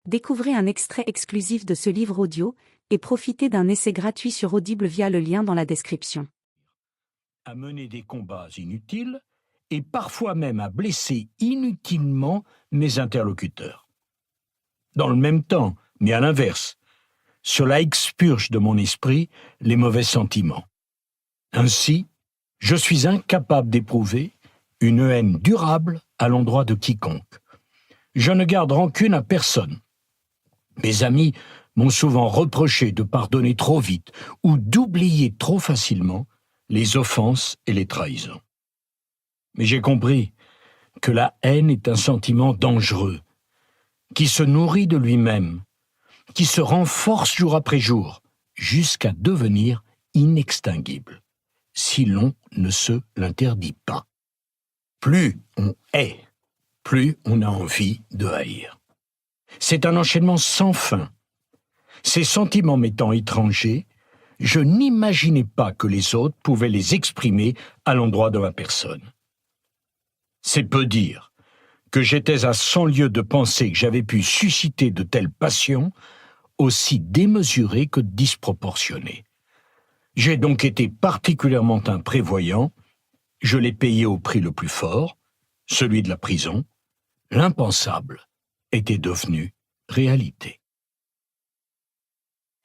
Découvrez un extrait exclusif de ce livre audio et profitez d'un essai gratuit sur Audible via le lien dans la description. À mener des combats inutiles et parfois même à blesser inutilement mes interlocuteurs. Dans le même temps, mais à l'inverse, cela expurge de mon esprit les mauvais sentiments. Ainsi, je suis incapable d'éprouver une haine durable à l'endroit de quiconque. Je ne garde rancune à personne. Mes amis m'ont souvent reproché de pardonner trop vite ou d'oublier trop facilement les offenses et les trahisons. Mais j'ai compris que la haine est un sentiment dangereux, qui se nourrit de lui-même, qui se renforce jour après jour, jusqu'à devenir inextinguible, si l'on ne se l'interdit pas. Plus on hait, plus on a envie de haïr. C'est un enchaînement sans fin. Ces sentiments m'étant étrangers, je n'imaginais pas que les autres pouvaient les exprimer à l'endroit de ma personne. C'est peu dire que j'étais à 100 lieues de penser que j'avais pu susciter de telles passions aussi démesurées que disproportionnées. J'ai donc été particulièrement imprévoyant, je l'ai payé au prix le plus fort, celui de la prison. L'impensable était devenu réalité.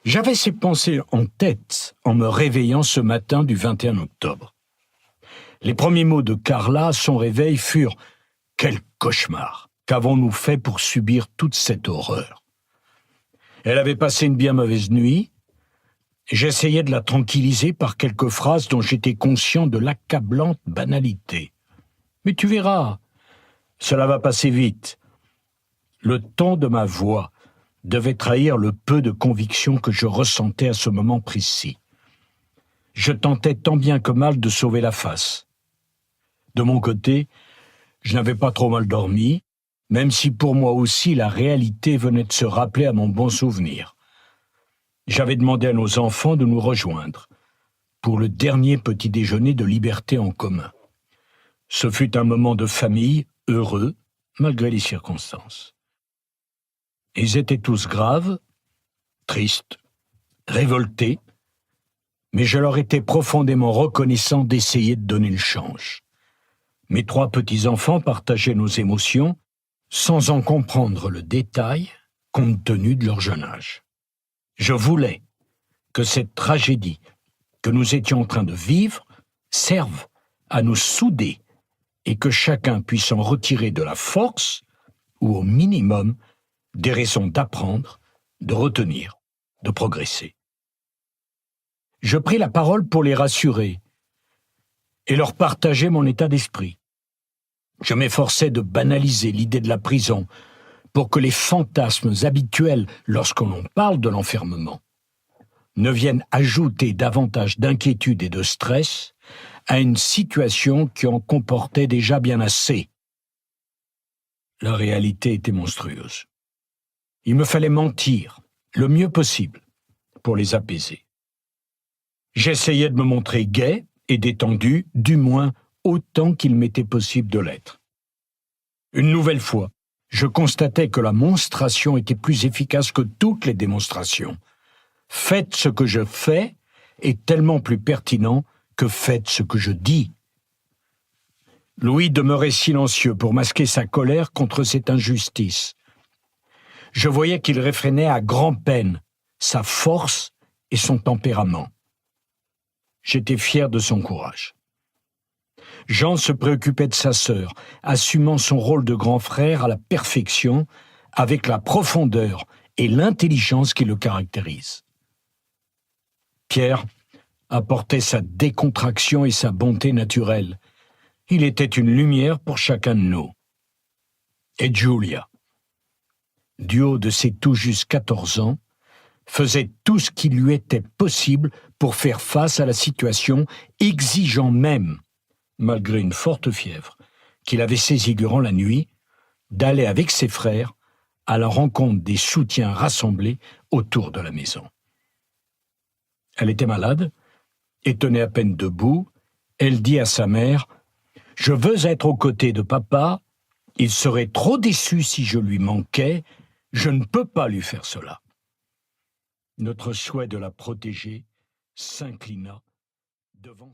J'avais ces pensées en tête en me réveillant ce matin du 21 octobre. Les premiers mots de Carla à son réveil furent « Quel cauchemar! Qu'avons-nous fait pour subir toute cette horreur ?» Elle avait passé une bien mauvaise nuit. J'essayais de la tranquilliser par quelques phrases dont j'étais conscient de l'accablante banalité. « Mais tu verras, cela va passer vite. » Le ton de ma voix devait trahir le peu de conviction que je ressentais à ce moment précis. Je tentais tant bien que mal de sauver la face. De mon côté, je n'avais pas trop mal dormi, même si pour moi aussi la réalité venait de se rappeler à mon bon souvenir. J'avais demandé à nos enfants de nous rejoindre pour le dernier petit déjeuner de liberté en commun. Ce fut un moment de famille heureux, malgré les circonstances. Ils étaient tous graves, tristes, révoltés, mais je leur étais profondément reconnaissant d'essayer de donner le change. Mes 3 petits-enfants partageaient nos émotions sans en comprendre le détail compte tenu de leur jeune âge. Je voulais que cette tragédie que nous étions en train de vivre serve à nous souder et que chacun puisse en retirer de la force ou au minimum des raisons d'apprendre, de retenir, de progresser. Je pris la parole pour les rassurer et leur partager mon état d'esprit. Je m'efforçais de banaliser l'idée de la prison pour que les fantasmes habituels lorsqu'on parle de l'enfermement ne viennent ajouter davantage d'inquiétude et de stress à une situation qui en comportait déjà bien assez. La réalité était monstrueuse. Il me fallait mentir le mieux possible pour les apaiser. J'essayais de me montrer gai et détendu, du moins autant qu'il m'était possible de l'être. Une nouvelle fois, je constatais que la monstration était plus efficace que toutes les démonstrations. Faites ce que je fais est tellement plus pertinent que faites ce que je dis. Louis demeurait silencieux pour masquer sa colère contre cette injustice. Je voyais qu'il réfrénait à grand-peine sa force et son tempérament. J'étais fier de son courage. Jean se préoccupait de sa sœur, assumant son rôle de grand frère à la perfection, avec la profondeur et l'intelligence qui le caractérisent. Pierre apportait sa décontraction et sa bonté naturelle. Il était une lumière pour chacun de nous. Et Julia, du haut de ses tout juste 14 ans, faisait tout ce qui lui était possible pour faire face à la situation, exigeant même, malgré une forte fièvre qu'il avait saisie durant la nuit, d'aller avec ses frères à la rencontre des soutiens rassemblés autour de la maison. Elle était malade et tenait à peine debout. Elle dit à sa mère « Je veux être aux côtés de papa, il serait trop déçu si je lui manquais, Je ne peux pas lui faire cela. » Notre souhait de la protéger s'inclina devant...